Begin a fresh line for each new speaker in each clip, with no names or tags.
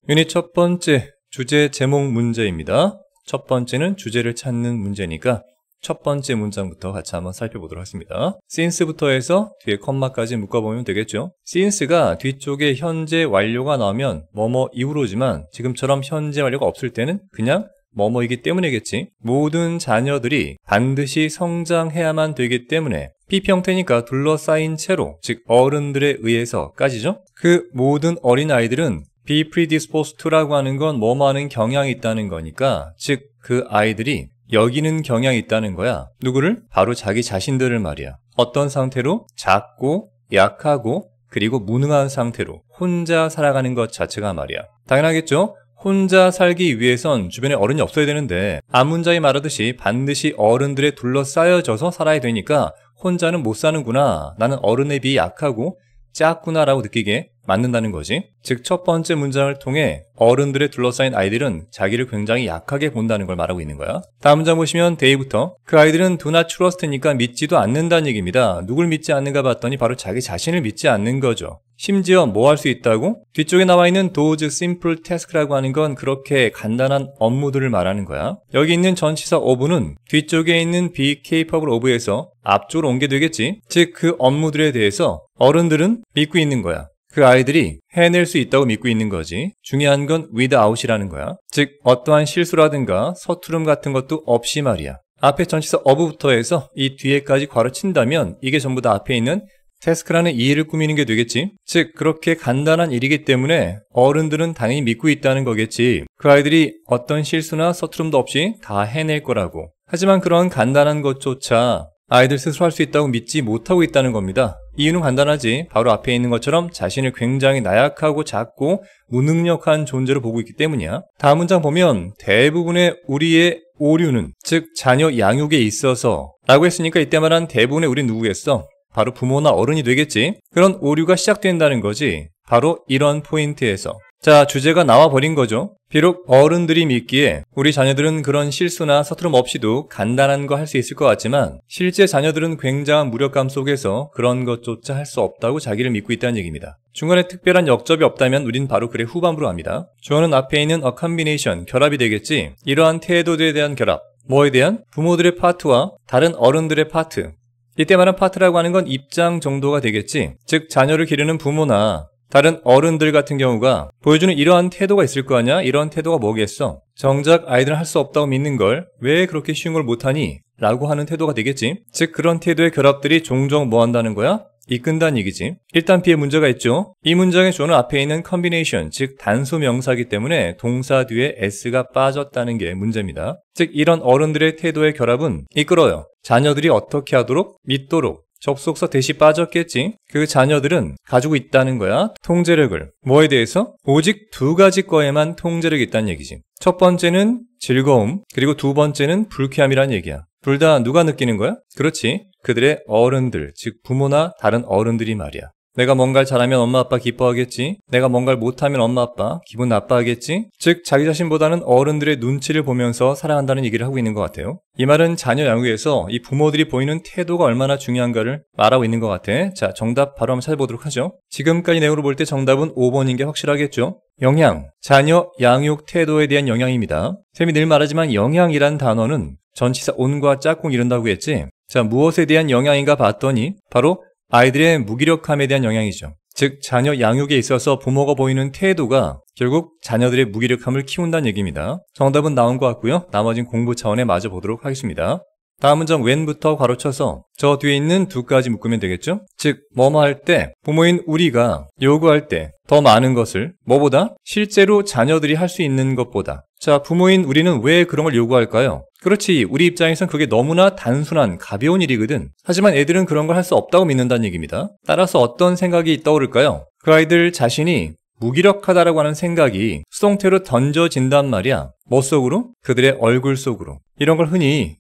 유닛 첫 번째 주제 제목 문제입니다. 첫 번째는 주제를 찾는 문제니까 첫 번째 문장부터 같이 한번 살펴보도록 하겠습니다. since부터 해서 뒤에 컴마까지 묶어보면 되겠죠. since가 뒤쪽에 현재 완료가 나오면 뭐뭐 이후로지만 지금처럼 현재 완료가 없을 때는 그냥 뭐뭐이기 때문이겠지. 모든 자녀들이 반드시 성장해야만 되기 때문에 PP 형태니까 둘러싸인 채로, 즉 어른들에 의해서까지죠. 그 모든 어린아이들은 be predisposed to라고 하는 건 뭐뭐 하는 경향이 있다는 거니까, 즉 그 아이들이 여기는 경향이 있다는 거야. 누구를? 바로 자기 자신들을 말이야. 어떤 상태로? 작고 약하고 그리고 무능한 상태로 혼자 살아가는 것 자체가 말이야. 당연하겠죠? 혼자 살기 위해선 주변에 어른이 없어야 되는데 안문자이 말하듯이 반드시 어른들에 둘러싸여져서 살아야 되니까 혼자는 못 사는구나, 나는 어른에 비해 약하고 작구나 라고 느끼게 만든다는 거지. 즉 첫 번째 문장을 통해 어른들에 둘러싸인 아이들은 자기를 굉장히 약하게 본다는 걸 말하고 있는 거야. 다음 문장 보시면 데이부터 그 아이들은 do not trust니까 믿지도 않는다는 얘기입니다. 누굴 믿지 않는가 봤더니 바로 자기 자신을 믿지 않는 거죠. 심지어 뭐 할 수 있다고? 뒤쪽에 나와 있는 those simple task라고 하는 건 그렇게 간단한 업무들을 말하는 거야. 여기 있는 전치사 of는 뒤쪽에 있는 be capable of에서 앞쪽으로 옮게 되겠지. 즉 그 업무들에 대해서 어른들은 믿고 있는 거야. 그 아이들이 해낼 수 있다고 믿고 있는 거지. 중요한 건 without이라는 거야. 즉 어떠한 실수라든가 서투름 같은 것도 없이 말이야. 앞에 전치사 of부터 해서 이 뒤에까지 괄호 친다면 이게 전부 다 앞에 있는 태스크라는 이해를 꾸미는 게 되겠지. 즉 그렇게 간단한 일이기 때문에 어른들은 당연히 믿고 있다는 거겠지. 그 아이들이 어떤 실수나 서투름도 없이 다 해낼 거라고. 하지만 그런 간단한 것조차 아이들 스스로 할 수 있다고 믿지 못하고 있다는 겁니다. 이유는 간단하지. 바로 앞에 있는 것처럼 자신을 굉장히 나약하고 작고 무능력한 존재로 보고 있기 때문이야. 다음 문장 보면 대부분의 우리의 오류는, 즉 자녀 양육에 있어서 라고 했으니까 이때 말한 대부분의 우리 누구겠어? 바로 부모나 어른이 되겠지. 그런 오류가 시작된다는 거지. 바로 이런 포인트에서. 자, 주제가 나와버린 거죠. 비록 어른들이 믿기에 우리 자녀들은 그런 실수나 서투름 없이도 간단한 거 할 수 있을 것 같지만 실제 자녀들은 굉장한 무력감 속에서 그런 것조차 할 수 없다고 자기를 믿고 있다는 얘기입니다. 중간에 특별한 역접이 없다면 우린 바로 글의 후반부로 갑니다. 주어는 앞에 있는 a combination, 결합이 되겠지. 이러한 태도들에 대한 결합. 뭐에 대한? 부모들의 파트와 다른 어른들의 파트. 이때 말한 파트라고 하는 건 입장 정도가 되겠지. 즉 자녀를 기르는 부모나 다른 어른들 같은 경우가 보여주는 이러한 태도가 있을 거 아니야? 이런 태도가 뭐겠어? 정작 아이들은 할 수 없다고 믿는 걸 왜 그렇게 쉬운 걸 못하니? 라고 하는 태도가 되겠지. 즉 그런 태도의 결합들이 종종 뭐 한다는 거야? 이끈다는 얘기지. 일단 B에 문제가 있죠. 이 문장의 주어는 앞에 있는 combination, 즉 단수 명사이기 때문에 동사 뒤에 s가 빠졌다는 게 문제입니다. 즉 이런 어른들의 태도의 결합은 이끌어요. 자녀들이 어떻게 하도록? 믿도록. 접속사 대시 빠졌겠지. 그 자녀들은 가지고 있다는 거야. 통제력을. 뭐에 대해서? 오직 두 가지 거에만 통제력이 있다는 얘기지. 첫 번째는 즐거움, 그리고 두 번째는 불쾌함이란 얘기야. 둘 다 누가 느끼는 거야? 그렇지. 그들의 어른들, 즉 부모나 다른 어른들이 말이야. 내가 뭔가를 잘하면 엄마 아빠 기뻐하겠지. 내가 뭔가를 못하면 엄마 아빠 기분 나빠하겠지. 즉 자기 자신보다는 어른들의 눈치를 보면서 살아간다는 얘기를 하고 있는 것 같아요. 이 말은 자녀 양육에서 이 부모들이 보이는 태도가 얼마나 중요한가를 말하고 있는 것 같아. 자, 정답 바로 한번 찾아보도록 하죠. 지금까지 내용으로 볼 때 정답은 5번인 게 확실하겠죠. 영향, 자녀 양육 태도에 대한 영향입니다. 쌤이 늘 말하지만 영향이란 단어는 전치사 on과 짝꿍 이른다고 했지. 자, 무엇에 대한 영향인가 봤더니 바로 아이들의 무기력함에 대한 영향이죠. 즉 자녀 양육에 있어서 부모가 보이는 태도가 결국 자녀들의 무기력함을 키운다는 얘기입니다. 정답은 나온 것 같고요. 나머진 공부 차원에 마저 보도록 하겠습니다. 다음 문장 when부터 괄호쳐서 저 뒤에 있는 두 가지 묶으면 되겠죠? 즉 뭐뭐 할 때 부모인 우리가 요구할 때 더 많은 것을 뭐보다? 실제로 자녀들이 할 수 있는 것보다. 자, 부모인 우리는 왜 그런 걸 요구할까요? 그렇지, 우리 입장에선 그게 너무나 단순한 가벼운 일이거든. 하지만 애들은 그런 걸 할 수 없다고 믿는다는 얘기입니다. 따라서 어떤 생각이 떠오를까요? 그 아이들 자신이 무기력하다라고 하는 생각이 수동태로 던져진단 말이야. 뭐 속으로? 그들의 얼굴 속으로. 이런 걸 흔히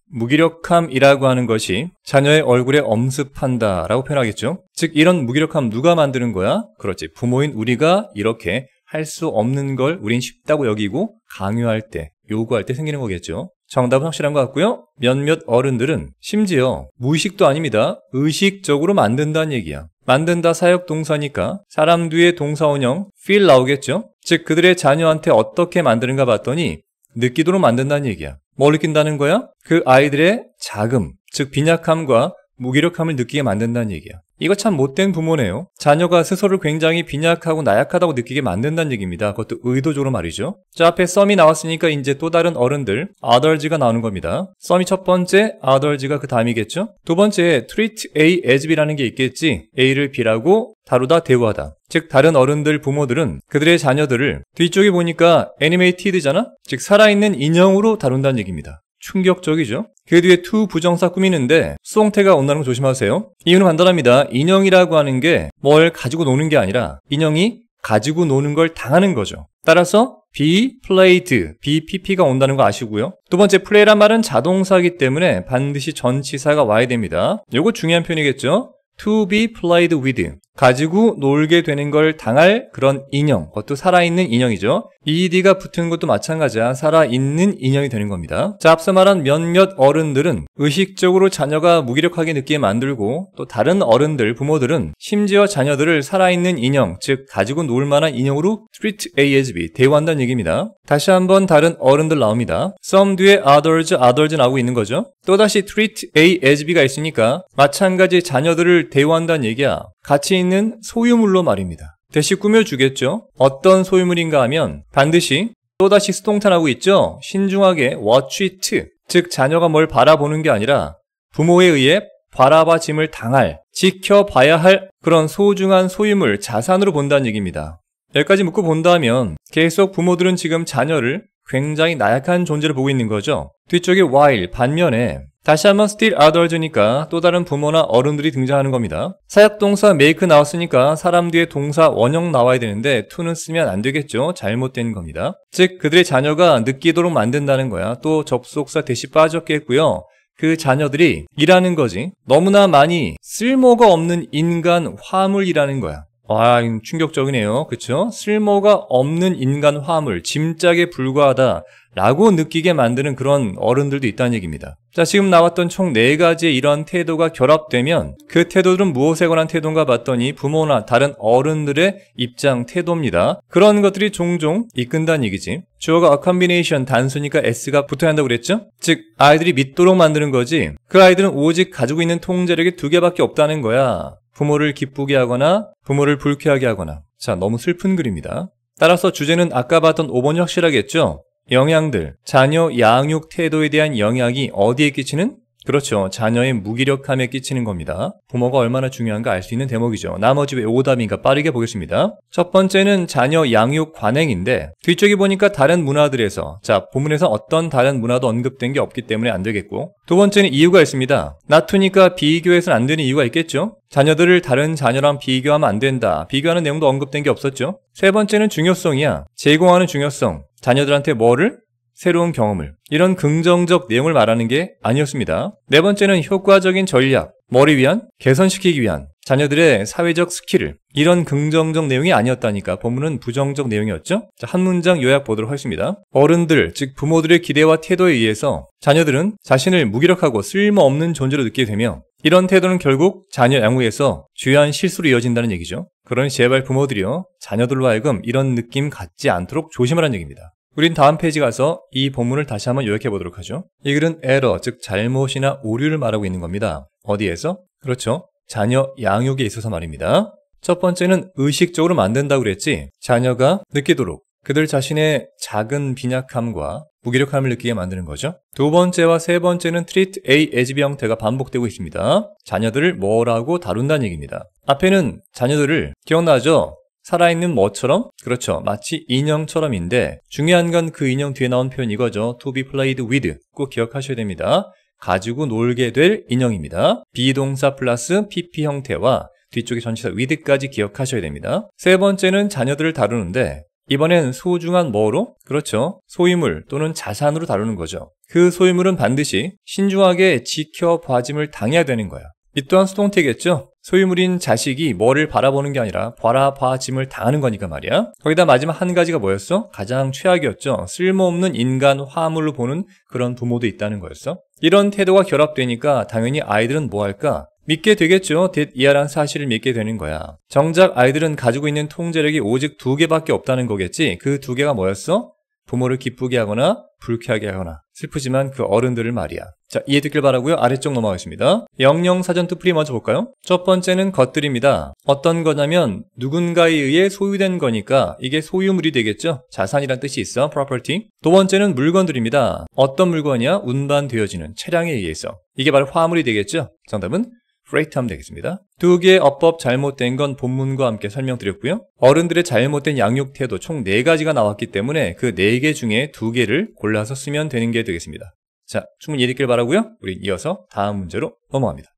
무기력함이라고 하는 것이 자녀의 얼굴에 엄습한다 라고 표현하겠죠. 즉 이런 무기력함 누가 만드는 거야? 그렇지, 부모인 우리가 이렇게 할 수 없는 걸 우린 쉽다고 여기고 강요할 때, 요구할 때 생기는 거겠죠. 정답은 확실한 것 같고요. 몇몇 어른들은 심지어 무의식도 아닙니다. 의식적으로 만든다는 얘기야. 만든다 사역동사니까 사람 뒤에 동사원형 feel 나오겠죠? 즉 그들의 자녀한테 어떻게 만드는가 봤더니 느끼도록 만든다는 얘기야. 뭘 느낀다는 거야? 그 아이들의 자금, 즉 빈약함과 무기력함을 느끼게 만든다는 얘기야. 이거 참 못된 부모네요. 자녀가 스스로를 굉장히 빈약하고 나약하다고 느끼게 만든다는 얘기입니다. 그것도 의도적으로 말이죠. 자, 앞에 썸이 나왔으니까 이제 또 다른 어른들, others가 나오는 겁니다. 썸이 첫 번째, others가 그 다음이겠죠? 두 번째, treat A as B라는 게 있겠지. A를 B라고 다루다, 대우하다. 즉 다른 어른들, 부모들은 그들의 자녀들을 뒤쪽에 보니까 animated잖아? 즉 살아있는 인형으로 다룬다는 얘기입니다. 충격적이죠? 그 뒤에 to 부정사 꾸미는데 수동태가 온다는 거 조심하세요. 이유는 간단합니다. 인형이라고 하는 게 뭘 가지고 노는 게 아니라 인형이 가지고 노는 걸 당하는 거죠. 따라서 be played, BPP가 온다는 거 아시고요. 두 번째 play란 말은 자동사이기 때문에 반드시 전치사가 와야 됩니다. 요거 중요한 표현이겠죠. to be played with, 가지고 놀게 되는 걸 당할 그런 인형, 그것도 살아있는 인형이죠. ed가 붙은 것도 마찬가지야. 살아있는 인형이 되는 겁니다. 자, 앞서 말한 몇몇 어른들은 의식적으로 자녀가 무기력하게 느끼게 만들고 또 다른 어른들, 부모들은 심지어 자녀들을 살아있는 인형, 즉 가지고 놀 만한 인형으로 treat A as B, 대우한다는 얘기입니다. 다시 한번 다른 어른들 나옵니다. some 뒤에 others 나오고 있는 거죠. 또다시 treat A as B가 있으니까 마찬가지 자녀들을 대우한다는 얘기야. 가치 있는 소유물로 말입니다. 대시 꾸며주겠죠. 어떤 소유물인가 하면 반드시 또다시 수동태 나오고 있죠. 신중하게 watch it, 즉 자녀가 뭘 바라보는 게 아니라 부모에 의해 바라봐짐을 당할, 지켜봐야 할 그런 소중한 소유물, 자산으로 본다는 얘기입니다. 여기까지 묻고 본다면 계속 부모들은 지금 자녀를 굉장히 나약한 존재를 보고 있는 거죠. 뒤쪽에 while, 반면에 다시 한번 still others니까 또 다른 부모나 어른들이 등장하는 겁니다. 사역동사 make 나왔으니까 사람 뒤에 동사 원형 나와야 되는데 to는 쓰면 안 되겠죠. 잘못된 겁니다. 즉 그들의 자녀가 느끼도록 만든다는 거야. 또 접속사 대시 빠졌겠고요. 그 자녀들이 일하는 거지. 너무나 많이 쓸모가 없는 인간 화물이라는 거야. 와, 충격적이네요. 그쵸? 쓸모가 없는 인간 화물, 짐짝에 불과하다 라고 느끼게 만드는 그런 어른들도 있다는 얘기입니다. 자, 지금 나왔던 총 4가지의 이런 태도가 결합되면 그 태도들은 무엇에 관한 태도인가 봤더니 부모나 다른 어른들의 입장, 태도입니다. 그런 것들이 종종 이끈다는 얘기지. 주어가 a combination, 단수니까 s가 붙어야 한다고 그랬죠? 즉 아이들이 믿도록 만드는 거지. 그 아이들은 오직 가지고 있는 통제력이 2개밖에 없다는 거야. 부모를 기쁘게 하거나 부모를 불쾌하게 하거나. 자, 너무 슬픈 글입니다. 따라서 주제는 아까 봤던 5번이 확실하겠죠? 영향들, 자녀 양육 태도에 대한 영향이 어디에 끼치는? 그렇죠. 자녀의 무기력함에 끼치는 겁니다. 부모가 얼마나 중요한가 알 수 있는 대목이죠. 나머지 왜 오답인가 빠르게 보겠습니다. 첫 번째는 자녀 양육 관행인데 뒤쪽에 보니까 다른 문화들에서, 자, 본문에서 어떤 다른 문화도 언급된 게 없기 때문에 안 되겠고, 두 번째는 이유가 있습니다. 나투니까 비교해서는 안 되는 이유가 있겠죠. 자녀들을 다른 자녀랑 비교하면 안 된다. 비교하는 내용도 언급된 게 없었죠. 세 번째는 중요성이야. 제공하는 중요성. 자녀들한테 뭐를? 새로운 경험을. 이런 긍정적 내용을 말하는 게 아니었습니다. 네 번째는 효과적인 전략. 뭐를 위한? 개선시키기 위한. 자녀들의 사회적 스킬을. 이런 긍정적 내용이 아니었다니까. 본문은 부정적 내용이었죠. 자, 한 문장 요약 보도록 하겠습니다. 어른들, 즉 부모들의 기대와 태도에 의해서 자녀들은 자신을 무기력하고 쓸모없는 존재로 느끼게 되며 이런 태도는 결국 자녀 양육에서 주요한 실수로 이어진다는 얘기죠. 그러니 제발 부모들이요, 자녀들로 하여금 이런 느낌 갖지 않도록 조심하라는 얘기입니다. 우린 다음 페이지 가서 이 본문을 다시 한번 요약해 보도록 하죠. 이 글은 error, 즉 잘못이나 오류를 말하고 있는 겁니다. 어디에서? 그렇죠. 자녀 양육에 있어서 말입니다. 첫 번째는 의식적으로 만든다고 그랬지. 자녀가 느끼도록 그들 자신의 작은 빈약함과 무기력함을 느끼게 만드는 거죠. 두 번째와 세 번째는 treat A as B 형태가 반복되고 있습니다. 자녀들을 뭐라고 다룬다는 얘기입니다. 앞에는 자녀들을 기억나죠? 살아있는 뭐처럼? 그렇죠. 마치 인형처럼인데 중요한 건 그 인형 뒤에 나온 표현 이거죠. to be played with. 꼭 기억하셔야 됩니다. 가지고 놀게 될 인형입니다. 비동사 플러스 PP 형태와 뒤쪽에 전치사 with까지 기억하셔야 됩니다. 세 번째는 자녀들을 다루는데 이번엔 소중한 뭐로? 그렇죠. 소유물 또는 자산으로 다루는 거죠. 그 소유물은 반드시 신중하게 지켜봐짐을 당해야 되는 거야. 이 또한 수동태겠죠. 소유물인 자식이 뭐를 바라보는 게 아니라 바라봐짐을 당하는 거니까 말이야. 거기다 마지막 한 가지가 뭐였어? 가장 최악이었죠. 쓸모없는 인간 화물로 보는 그런 부모도 있다는 거였어. 이런 태도가 결합되니까 당연히 아이들은 뭐 할까? 믿게 되겠죠. that 이하란 사실을 믿게 되는 거야. 정작 아이들은 가지고 있는 통제력이 오직 2개밖에 없다는 거겠지. 그 2개가 뭐였어? 부모를 기쁘게 하거나 불쾌하게 하거나. 슬프지만 그 어른들을 말이야. 자, 이해됐길 바라고요. 아래쪽 넘어가겠습니다. 영영사전투 풀이 먼저 볼까요? 첫 번째는 것들입니다. 어떤 거냐면 누군가에 의해 소유된 거니까 이게 소유물이 되겠죠. 자산이란 뜻이 있어. property. 두 번째는 물건들입니다. 어떤 물건이야? 운반되어지는 차량에 의해서. 이게 바로 화물이 되겠죠. 정답은 freight 하면 되겠습니다. 2개의 어법 잘못된 건 본문과 함께 설명드렸고요. 어른들의 잘못된 양육 태도 총 4가지가 나왔기 때문에 그 4개 중에 2개를 골라서 쓰면 되는 게 되겠습니다. 자, 충분히 이해됐길 바라고요. 우리 이어서 다음 문제로 넘어갑니다.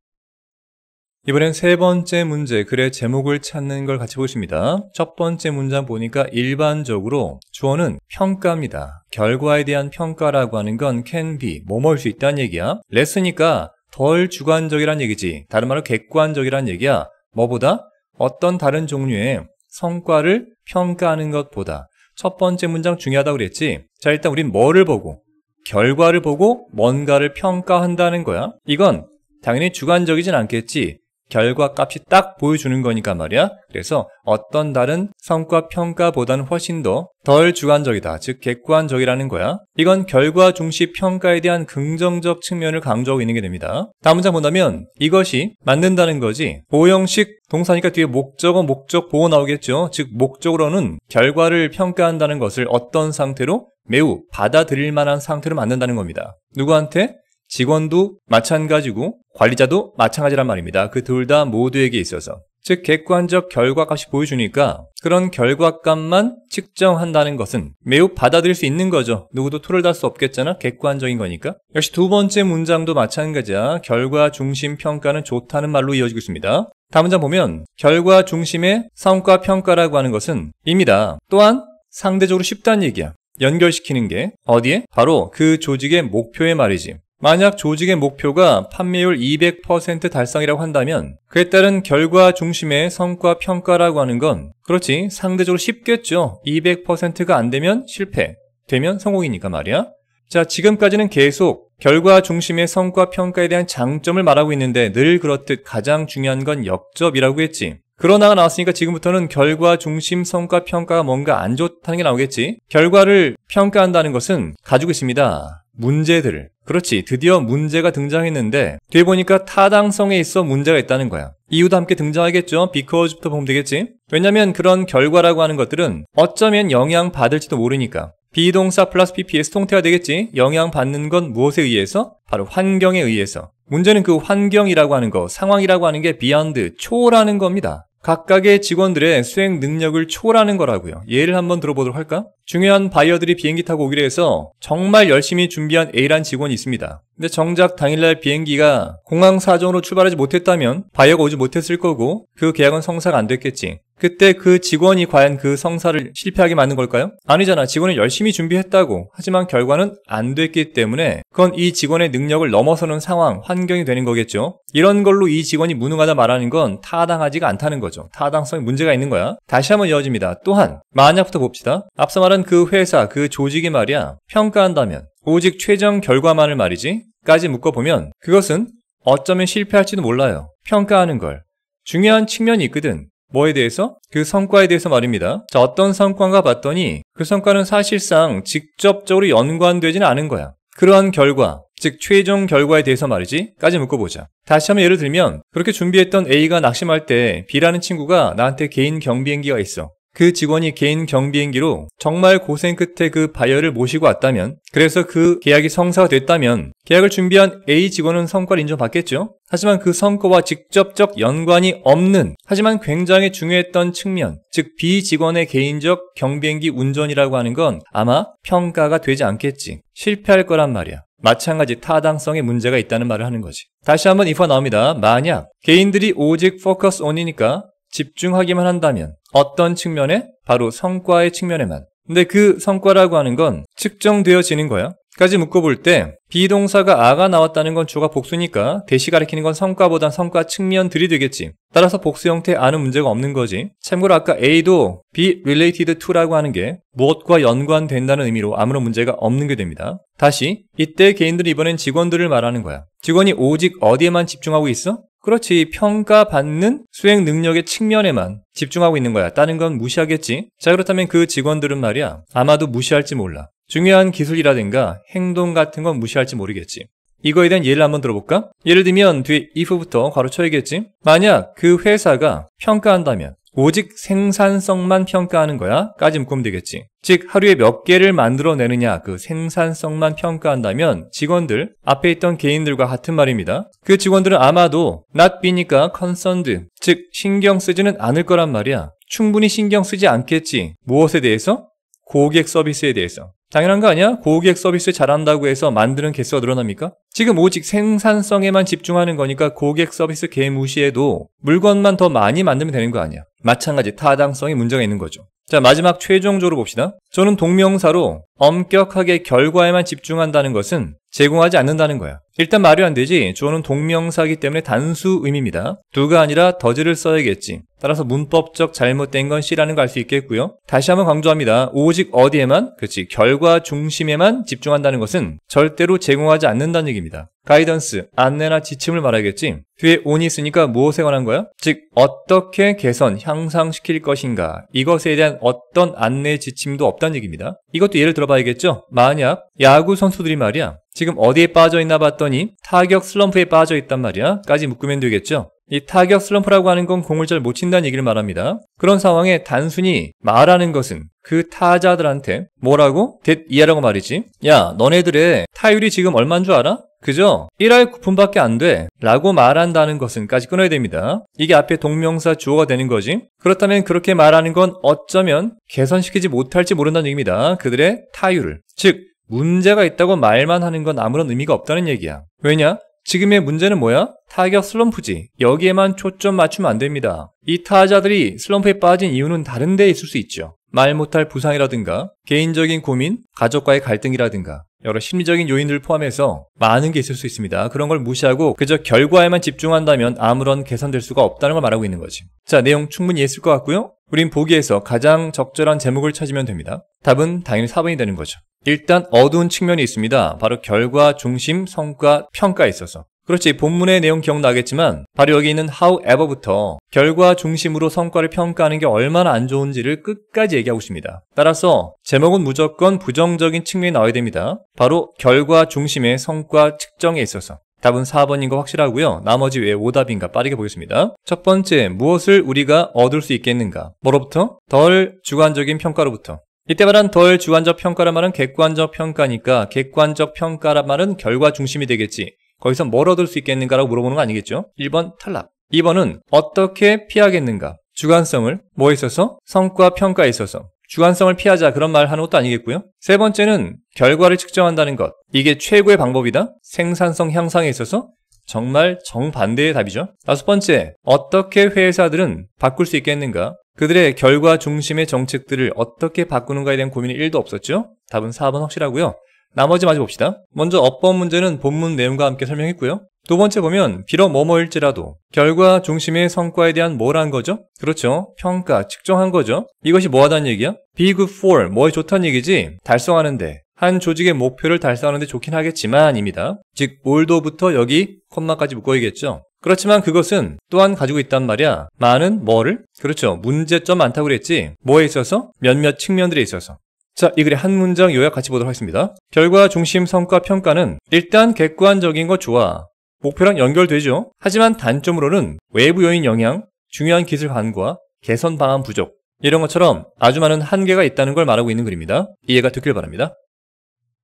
이번엔 3번째 문제, 글의 제목을 찾는 걸 같이 보십니다. 첫 번째 문장 보니까 일반적으로 주어는 평가입니다. 결과에 대한 평가라고 하는 건 can be, 뭐뭐일 수 있다는 얘기야. 레스니까 덜 주관적이란 얘기지. 다른 말로 객관적이란 얘기야. 뭐보다? 어떤 다른 종류의 성과를 평가하는 것보다. 첫 번째 문장 중요하다고 그랬지. 자, 일단 우린 뭐를 보고? 결과를 보고 뭔가를 평가한다는 거야. 이건 당연히 주관적이진 않겠지. 결과 값이 딱 보여주는 거니까 말이야. 그래서 어떤 다른 성과 평가보다는 훨씬 덜 주관적이다. 즉 객관적이라는 거야. 이건 결과 중시 평가에 대한 긍정적 측면을 강조하고 있는 게 됩니다. 다음 문장 본다면 이것이 만든다는 거지. 보형식 동사니까 뒤에 목적어, 목적보호 나오겠죠. 즉 목적으로는 결과를 평가한다는 것을 어떤 상태로? 매우 받아들일 만한 상태로 만든다는 겁니다. 누구한테? 직원도 마찬가지고 관리자도 마찬가지란 말입니다. 그 둘 다 모두에게 있어서. 즉 객관적 결과값이 보여주니까 그런 결과값만 측정한다는 것은 매우 받아들일 수 있는 거죠. 누구도 토를 달 수 없겠잖아. 객관적인 거니까. 역시 두 번째 문장도 마찬가지야. 결과 중심 평가는 좋다는 말로 이어지고 있습니다. 다음 문장 보면 결과 중심의 성과 평가라고 하는 것은 입니다. 또한 상대적으로 쉽다는 얘기야. 연결시키는 게 어디에? 바로 그 조직의 목표에 말이지. 만약 조직의 목표가 판매율 200% 달성이라고 한다면 그에 따른 결과 중심의 성과 평가라고 하는 건 그렇지 상대적으로 쉽겠죠. 200%가 안 되면 실패, 되면 성공이니까 말이야. 자, 지금까지는 계속 결과 중심의 성과 평가에 대한 장점을 말하고 있는데 늘 그렇듯 가장 중요한 건 역접이라고 했지. 그러나가 나왔으니까 지금부터는 결과 중심 성과 평가가 뭔가 안 좋다는 게 나오겠지. 결과를 평가한다는 것은 가지고 있습니다. 문제들을. 그렇지. 드디어 문제가 등장했는데 뒤에 보니까 타당성에 있어 문제가 있다는 거야. 이유도 함께 등장하겠죠. because부터 보면 되겠지. 왜냐면 그런 결과라고 하는 것들은 어쩌면 영향받을지도 모르니까. 비동사 플러스 PPS 통태가 되겠지. 영향받는 건 무엇에 의해서? 바로 환경에 의해서. 문제는 그 환경이라고 하는 거, 상황이라고 하는 게 beyond, 초월하는 겁니다. 각각의 직원들의 수행 능력을 초월하는 거라고요. 예를 한번 들어보도록 할까? 중요한 바이어들이 비행기 타고 오기로 해서 정말 열심히 준비한 A란 직원이 있습니다. 근데 정작 당일날 비행기가 공항 사정으로 출발하지 못했다면 바이어가 오지 못했을 거고 그 계약은 성사가 안 됐겠지. 그때 그 직원이 과연 그 성사를 실패하게 만든 걸까요? 아니잖아. 직원은 열심히 준비했다고. 하지만 결과는 안 됐기 때문에 그건 이 직원의 능력을 넘어서는 상황, 환경이 되는 거겠죠. 이런 걸로 이 직원이 무능하다 말하는 건 타당하지가 않다는 거죠. 타당성에 문제가 있는 거야. 다시 한번 이어집니다. 또한 만약부터 봅시다. 앞서 말한 그 회사, 그 조직이 말이야. 평가한다면 오직 최종 결과만을 말이지 까지 묶어보면 그것은 어쩌면 실패할지도 몰라요. 평가하는 걸. 중요한 측면이 있거든. 뭐에 대해서? 그 성과에 대해서 말입니다. 자, 어떤 성과인가 봤더니 그 성과는 사실상 직접적으로 연관되지는 않은 거야. 그러한 결과, 즉 최종 결과에 대해서 말이지 까지 묶어보자. 다시 한번 예를 들면 그렇게 준비했던 A가 낙심할 때 B라는 친구가 나한테 개인 경비행기가 있어. 그 직원이 개인 경비행기로 정말 고생 끝에 그 바이어를 모시고 왔다면, 그래서 그 계약이 성사가 됐다면 계약을 준비한 A 직원은 성과를 인정받겠죠. 하지만 그 성과와 직접적 연관이 없는, 하지만 굉장히 중요했던 측면, 즉 B 직원의 개인적 경비행기 운전이라고 하는 건 아마 평가가 되지 않겠지. 실패할 거란 말이야. 마찬가지 타당성에 문제가 있다는 말을 하는 거지. 다시 한번 if가 나옵니다. 만약 개인들이 오직 focus on이니까 집중하기만 한다면 어떤 측면에? 바로 성과의 측면에만. 근데 그 성과라고 하는 건 측정되어지는 거야. 까지 묶어볼 때 비동사가 a가 나왔다는 건 주어가 복수니까 대시 가리키는 건 성과보단 성과 측면들이 되겠지. 따라서 복수 형태의 a는 문제가 없는 거지. 참고로 아까 a도 be related to라고 하는 게 무엇과 연관된다는 의미로 아무런 문제가 없는 게 됩니다. 다시 이때 개인들이 이번엔 직원들을 말하는 거야. 직원이 오직 어디에만 집중하고 있어? 그렇지. 평가받는 수행 능력의 측면에만 집중하고 있는 거야. 다른 건 무시하겠지. 자, 그렇다면 그 직원들은 말이야. 아마도 무시할지 몰라. 중요한 기술이라든가 행동 같은 건 무시할지 모르겠지. 이거에 대한 예를 한번 들어볼까? 예를 들면 뒤에 if부터 괄호 쳐야겠지? 만약 그 회사가 평가한다면 오직 생산성만 평가하는 거야? 까지 묶으면 되겠지. 즉 하루에 몇 개를 만들어내느냐 그 생산성만 평가한다면 직원들, 앞에 있던 개인들과 같은 말입니다. 그 직원들은 아마도 not be니까 concerned, 즉 신경 쓰지는 않을 거란 말이야. 충분히 신경 쓰지 않겠지. 무엇에 대해서? 고객 서비스에 대해서. 당연한 거 아니야? 고객 서비스 잘한다고 해서 만드는 개수가 늘어납니까? 지금 오직 생산성에만 집중하는 거니까 고객 서비스 개무시해도 물건만 더 많이 만들면 되는 거 아니야. 마찬가지 타당성에 문제가 있는 거죠. 자, 마지막 최종적으로 봅시다. 저는 동명사로 엄격하게 결과에만 집중한다는 것은 제공하지 않는다는 거야. 일단 말이 안 되지. 주어는 동명사이기 때문에 단수 의미입니다. do가 아니라 does를 써야겠지. 따라서 문법적 잘못된 건 C라는 거 알 수 있겠고요. 다시 한번 강조합니다. 오직 어디에만? 그렇지. 결과 중심에만 집중한다는 것은 절대로 제공하지 않는다는 얘기입니다. 가이던스, 안내나 지침을 말하겠지. 뒤에 on이 있으니까 무엇에 관한 거야? 즉 어떻게 개선, 향상시킬 것인가 이것에 대한 어떤 안내 지침도 없다는 얘기입니다. 이것도 예를 들어봐야겠죠. 만약 야구 선수들이 말이야 지금 어디에 빠져있나 봤더니 타격 슬럼프에 빠져있단 말이야 까지 묶으면 되겠죠. 이 타격 슬럼프라고 하는 건 공을 잘 못 친다는 얘기를 말합니다. 그런 상황에 단순히 말하는 것은 그 타자들한테 뭐라고? 이하라고 말이지. 야 너네들의 타율이 지금 얼마인 줄 알아? 그죠? 1할 9푼밖에 안 돼 라고 말한다는 것은 까지 끊어야 됩니다. 이게 앞에 동명사 주어가 되는 거지. 그렇다면 그렇게 말하는 건 어쩌면 개선시키지 못할지 모른다는 얘기입니다. 그들의 타율을. 즉 문제가 있다고 말만 하는 건 아무런 의미가 없다는 얘기야. 왜냐? 지금의 문제는 뭐야? 타격 슬럼프지. 여기에만 초점 맞추면 안 됩니다. 이 타자들이 슬럼프에 빠진 이유는 다른 데에 있을 수 있죠. 말 못할 부상이라든가 개인적인 고민, 가족과의 갈등이라든가 여러 심리적인 요인들을 포함해서 많은 게 있을 수 있습니다. 그런 걸 무시하고 그저 결과에만 집중한다면 아무런 개선될 수가 없다는 걸 말하고 있는 거지. 자, 내용 충분히 이해했을 것 같고요. 우린 보기에서 가장 적절한 제목을 찾으면 됩니다. 답은 당연히 4번이 되는 거죠. 일단 어두운 측면이 있습니다. 바로 결과 중심 성과 평가에 있어서. 그렇지, 본문의 내용 기억나겠지만 바로 여기 있는 however부터 결과 중심으로 성과를 평가하는 게 얼마나 안 좋은지를 끝까지 얘기하고 있습니다. 따라서 제목은 무조건 부정적인 측면이 나와야 됩니다. 바로 결과 중심의 성과 측정에 있어서. 답은 4번인 거 확실하고요. 나머지 왜 오답인가 빠르게 보겠습니다. 첫 번째, 무엇을 우리가 얻을 수 있겠는가? 뭐로부터? 덜 주관적인 평가로부터. 이때 말한 덜 주관적 평가란 말은 객관적 평가니까 객관적 평가란 말은 결과 중심이 되겠지. 거기서 뭘 얻을 수 있겠는가라고 물어보는 거 아니겠죠? 1번 탈락. 2번은 어떻게 피하겠는가? 주관성을 뭐에 있어서? 성과 평가에 있어서. 주관성을 피하자 그런 말 하는 것도 아니겠고요. 세 번째는 결과를 측정한다는 것. 이게 최고의 방법이다. 생산성 향상에 있어서 정말 정반대의 답이죠. 다섯 번째, 어떻게 회사들은 바꿀 수 있겠는가? 그들의 결과 중심의 정책들을 어떻게 바꾸는가에 대한 고민이 1도 없었죠. 답은 4번 확실하고요. 나머지 마저 봅시다. 먼저 어법 문제는 본문 내용과 함께 설명했고요. 두 번째 보면 비록 뭐뭐일지라도 결과 중심의 성과에 대한 뭘 한 거죠? 그렇죠. 평가, 측정한 거죠. 이것이 뭐 하다는 얘기야? be good for, 뭐에 좋다는 얘기지. 달성하는데, 한 조직의 목표를 달성하는데 좋긴 하겠지만 입니다. 즉 올도부터 여기 콤마까지 묶어야겠죠. 그렇지만 그것은 또한 가지고 있단 말이야. 많은 뭐를? 그렇죠. 문제점 많다고 그랬지. 뭐에 있어서? 몇몇 측면들에 있어서. 자, 이 글의 한 문장 요약 같이 보도록 하겠습니다. 결과 중심 성과 평가는 일단 객관적인 거 좋아. 목표랑 연결되죠. 하지만 단점으로는 외부 요인 영향, 중요한 기술 간과 개선 방안 부족 이런 것처럼 아주 많은 한계가 있다는 걸 말하고 있는 글입니다. 이해가 됐길 바랍니다.